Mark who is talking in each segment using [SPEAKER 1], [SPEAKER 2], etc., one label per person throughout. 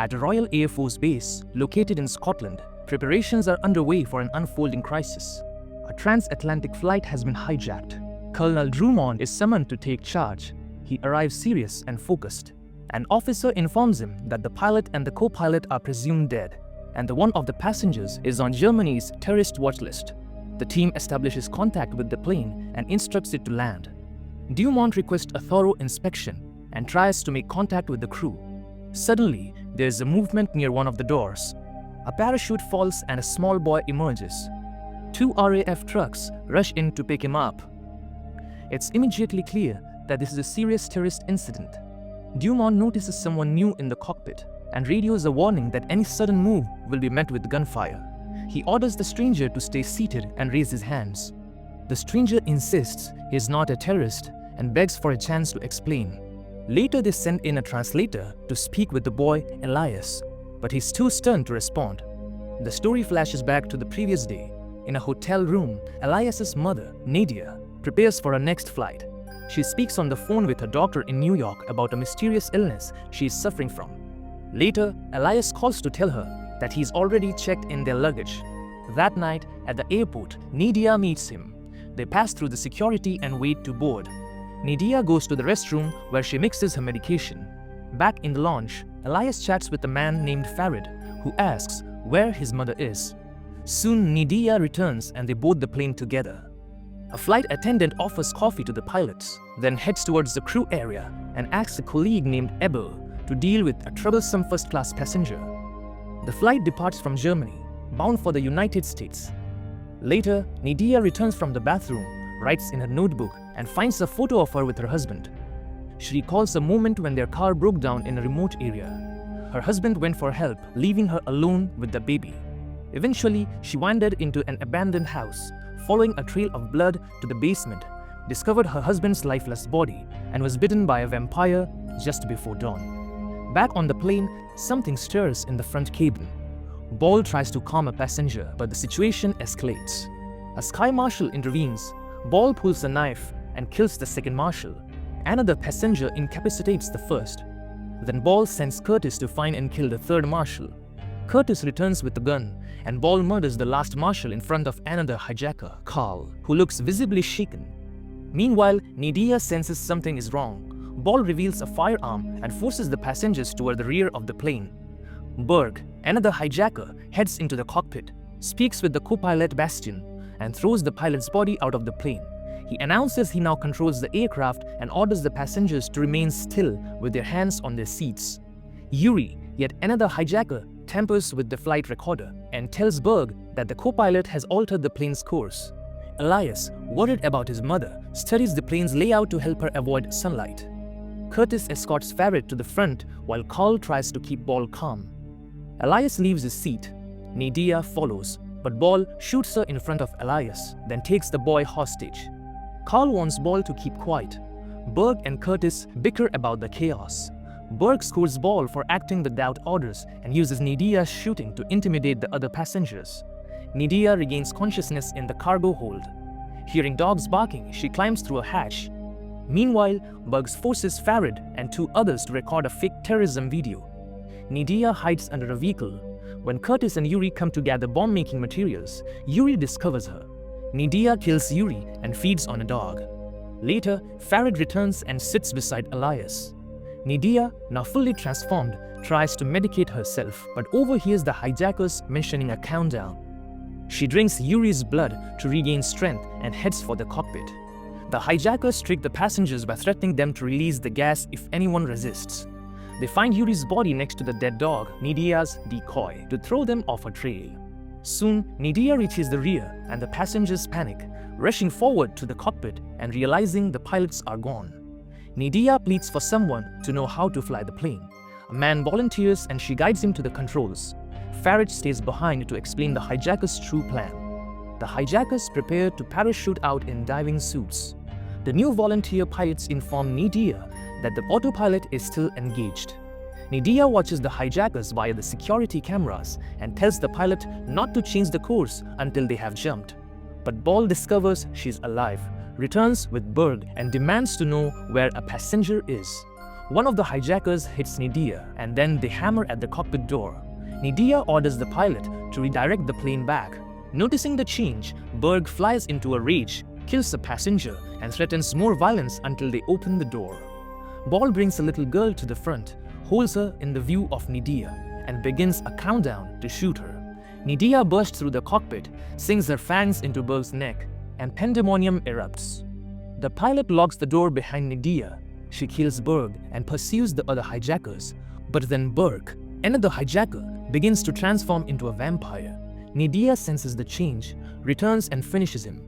[SPEAKER 1] At a Royal Air Force base located in Scotland, preparations are underway for an unfolding crisis. A transatlantic flight has been hijacked. Colonel Drummond is summoned to take charge. He arrives serious and focused. An officer informs him that the pilot and the co-pilot are presumed dead, and the one of the passengers is on Germany's terrorist watch list. The team establishes contact with the plane and instructs it to land. Dumont requests a thorough inspection and tries to make contact with the crew. Suddenly, there is a movement near one of the doors. A parachute falls and a small boy emerges. 2 RAF trucks rush in to pick him up. It's immediately clear that this is a serious terrorist incident. Dumont notices someone new in the cockpit and radios a warning that any sudden move will be met with gunfire. He orders the stranger to stay seated and raise his hands. The stranger insists he is not a terrorist and begs for a chance to explain. Later they send in a translator to speak with the boy Elias, but he's too stunned to respond. The story flashes back to the previous day. In a hotel room, Elias's mother, Nadja, prepares for her next flight. She speaks on the phone with her doctor in New York about a mysterious illness she is suffering from. Later, Elias calls to tell her that he's already checked in their luggage. That night, at the airport, Nadja meets him. They pass through the security and wait to board. Nadja goes to the restroom where she mixes her medication. Back in the lounge, Elias chats with a man named Farid, who asks where his mother is. Soon, Nadja returns and they board the plane together. A flight attendant offers coffee to the pilots, then heads towards the crew area and asks a colleague named Ebel to deal with a troublesome first-class passenger. The flight departs from Germany, bound for the United States. Later, Nadja returns from the bathroom, writes in her notebook, and finds a photo of her with her husband. She recalls a moment when their car broke down in a remote area. Her husband went for help, leaving her alone with the baby. Eventually, she wandered into an abandoned house, following a trail of blood to the basement, discovered her husband's lifeless body, and was bitten by a vampire just before dawn. Back on the plane, something stirs in the front cabin. Ball tries to calm a passenger, but the situation escalates. A sky marshal intervenes. Ball pulls a knife and kills the second marshal. Another passenger incapacitates the first. Then Ball sends Curtis to find and kill the third marshal. Curtis returns with the gun, and Ball murders the last marshal in front of another hijacker, Carl, who looks visibly shaken. Meanwhile, Nadja senses something is wrong. Ball reveals a firearm and forces the passengers toward the rear of the plane. Berg, another hijacker, heads into the cockpit, speaks with the co-pilot Bastian, and throws the pilot's body out of the plane. He announces he now controls the aircraft and orders the passengers to remain still with their hands on their seats. Yuri, yet another hijacker, tampers with the flight recorder and tells Berg that the co-pilot has altered the plane's course. Elias, worried about his mother, studies the plane's layout to help her avoid sunlight. Curtis escorts Farid to the front while Carl tries to keep Ball calm. Elias leaves his seat. Nadja follows, but Ball shoots her in front of Elias, then takes the boy hostage. Carl wants Ball to keep quiet. Berg and Curtis bicker about the chaos. Berg scores Ball for acting without orders and uses Nadja's shooting to intimidate the other passengers. Nadja regains consciousness in the cargo hold. Hearing dogs barking, she climbs through a hatch. Meanwhile, Berg forces Farid and 2 others to record a fake terrorism video. Nadja hides under a vehicle. When Curtis and Yuri come to gather bomb-making materials, Yuri discovers her. Nadja kills Yuri and feeds on a dog. Later, Farid returns and sits beside Elias. Nadja, now fully transformed, tries to medicate herself but overhears the hijackers mentioning a countdown. She drinks Yuri's blood to regain strength and heads for the cockpit. The hijackers trick the passengers by threatening them to release the gas if anyone resists. They find Yuri's body next to the dead dog, Nadja's decoy, to throw them off a trail. Soon, Nadja reaches the rear and the passengers panic, rushing forward to the cockpit and realizing the pilots are gone. Nadja pleads for someone to know how to fly the plane. A man volunteers and she guides him to the controls. Farid stays behind to explain the hijackers' true plan. The hijackers prepare to parachute out in diving suits. The new volunteer pilots inform Nadja that the autopilot is still engaged. Nadja watches the hijackers via the security cameras and tells the pilot not to change the course until they have jumped. But Ball discovers she's alive, returns with Berg and demands to know where a passenger is. One of the hijackers hits Nadja, and then they hammer at the cockpit door. Nadja orders the pilot to redirect the plane back. Noticing the change, Berg flies into a rage, kills a passenger, and threatens more violence until they open the door. Ball brings a little girl to the front, holds her in the view of Nadja, and begins a countdown to shoot her. Nadja bursts through the cockpit, sinks her fangs into Berg's neck, and pandemonium erupts. The pilot locks the door behind Nadja. She kills Berg and pursues the other hijackers. But then Berg, another hijacker, begins to transform into a vampire. Nadja senses the change, returns and finishes him.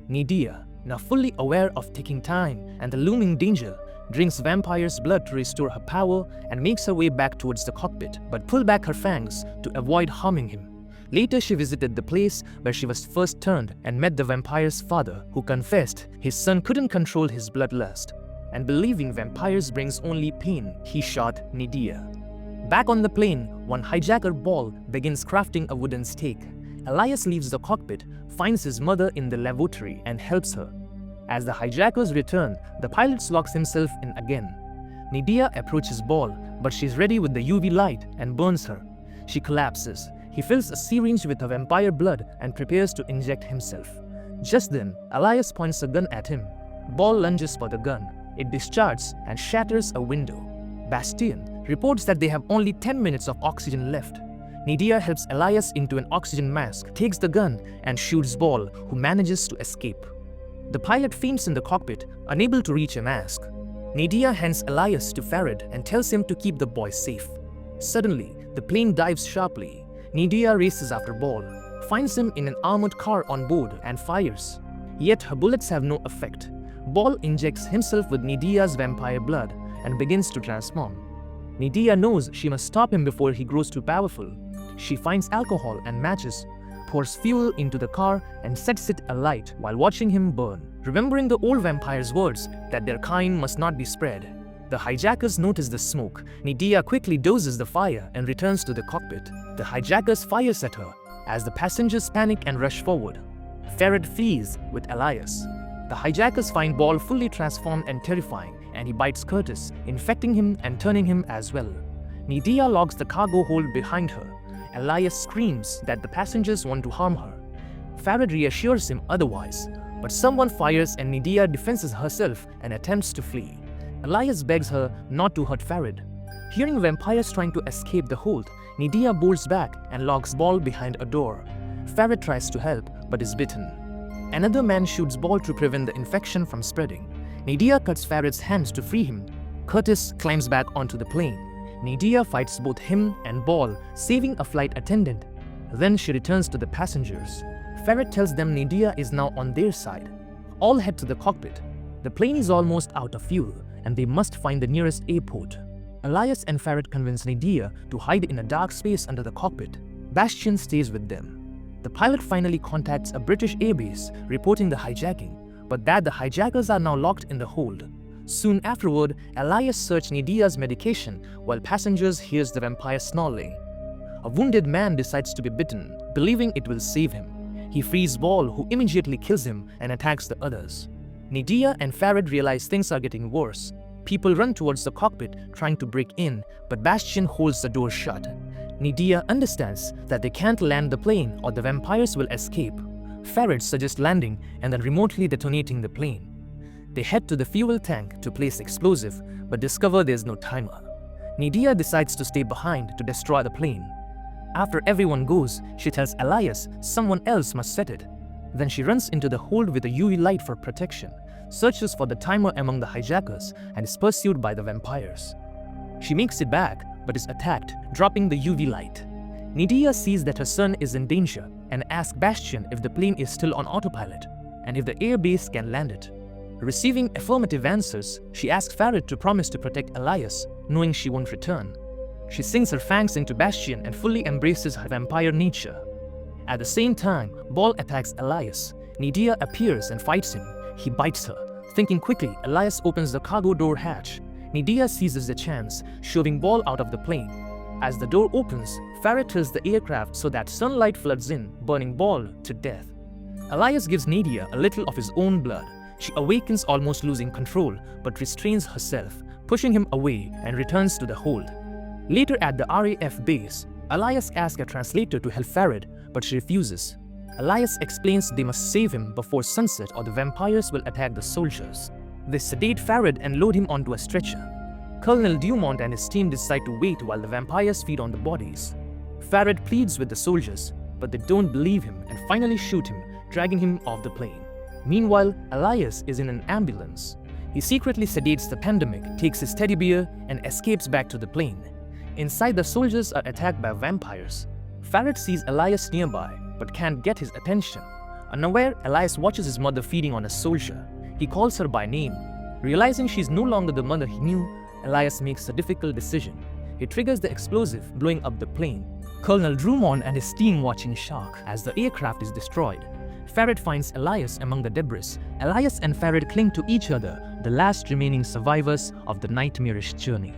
[SPEAKER 1] Nadja, now fully aware of ticking time and the looming danger, drinks vampire's blood to restore her power and makes her way back towards the cockpit, but pull back her fangs to avoid harming him. Later, she visited the place where she was first turned and met the vampire's father, who confessed his son couldn't control his bloodlust, and believing vampires brings only pain, he shot Nadja. Back on the plane, one hijacker, Ball, begins crafting a wooden stake. Elias leaves the cockpit, finds his mother in the lavatory and helps her. As the hijackers return, the pilot locks himself in again. Nadja approaches Ball, but she's ready with the UV light and burns her. She collapses. He fills a syringe with her vampire blood and prepares to inject himself. Just then, Elias points a gun at him. Ball lunges for the gun. It discharges and shatters a window. Bastien reports that they have only 10 minutes of oxygen left. Nadja helps Elias into an oxygen mask, takes the gun, and shoots Ball, who manages to escape. The pilot faints in the cockpit, unable to reach a mask. Nadja hands Elias to Farid and tells him to keep the boy safe. Suddenly, the plane dives sharply. Nadja races after Ball, finds him in an armored car on board and fires. Yet her bullets have no effect. Ball injects himself with Nadja's vampire blood and begins to transform. Nadja knows she must stop him before he grows too powerful. She finds alcohol and matches, pours fuel into the car and sets it alight while watching him burn. Remembering the old vampire's words that their kind must not be spread, the hijackers notice the smoke. Nadja quickly doses the fire and returns to the cockpit. The hijackers fire at her as the passengers panic and rush forward. Farid flees with Elias. The hijackers find Ball fully transformed and terrifying, and he bites Curtis, infecting him and turning him as well. Nadja locks the cargo hold behind her. Elias screams that the passengers want to harm her. Farid reassures him otherwise, but someone fires and Nadja defends herself and attempts to flee. Elias begs her not to hurt Farid. Hearing vampires trying to escape the hold, Nadja bolts back and locks Ball behind a door. Farid tries to help but is bitten. Another man shoots Ball to prevent the infection from spreading. Nadja cuts Farid's hands to free him. Curtis climbs back onto the plane. Nadja fights both him and Ball, saving a flight attendant. Then she returns to the passengers. Farid tells them Nadja is now on their side. All head to the cockpit. The plane is almost out of fuel, and they must find the nearest airport. Elias and Farid convince Nadja to hide in a dark space under the cockpit. Bastien stays with them. The pilot finally contacts a British airbase, reporting the hijacking, but that the hijackers are now locked in the hold. Soon afterward, Elias searches Nadja's medication while passengers hear the vampire snarling. A wounded man decides to be bitten, believing it will save him. He frees Ball, who immediately kills him and attacks the others. Nadja and Farid realize things are getting worse. People run towards the cockpit, trying to break in, but Bastien holds the door shut. Nadja understands that they can't land the plane or the vampires will escape. Farid suggests landing and then remotely detonating the plane. They head to the fuel tank to place explosive, but discover there's no timer. Nadja decides to stay behind to destroy the plane. After everyone goes, she tells Elias someone else must set it. Then she runs into the hold with a UV light for protection, searches for the timer among the hijackers, and is pursued by the vampires. She makes it back, but is attacked, dropping the UV light. Nadja sees that her son is in danger and asks Bastien if the plane is still on autopilot, and if the airbase can land it. Receiving affirmative answers, she asks Farid to promise to protect Elias, knowing she won't return. She sinks her fangs into Bastien and fully embraces her vampire nature. At the same time, Ball attacks Elias. Nadja appears and fights him. He bites her. Thinking quickly, Elias opens the cargo door hatch. Nadja seizes the chance, shoving Ball out of the plane. As the door opens, Farid tilts the aircraft so that sunlight floods in, burning Ball to death. Elias gives Nadja a little of his own blood. She awakens, almost losing control, but restrains herself, pushing him away and returns to the hold. Later at the RAF base, Elias asks a translator to help Farid, but she refuses. Elias explains they must save him before sunset or the vampires will attack the soldiers. They sedate Farid and load him onto a stretcher. Colonel Dumont and his team decide to wait while the vampires feed on the bodies. Farid pleads with the soldiers, but they don't believe him and finally shoot him, dragging him off the plane. Meanwhile, Elias is in an ambulance. He secretly sedates the pandemic, takes his teddy bear, and escapes back to the plane. Inside, the soldiers are attacked by vampires. Farid sees Elias nearby, but can't get his attention. Unaware, Elias watches his mother feeding on a soldier. He calls her by name. Realizing she's no longer the mother he knew, Elias makes a difficult decision. He triggers the explosive, blowing up the plane. Colonel Drummond and his team watch in shock as the aircraft is destroyed. Farid finds Elias among the debris. Elias and Farid cling to each other, the last remaining survivors of the nightmarish journey.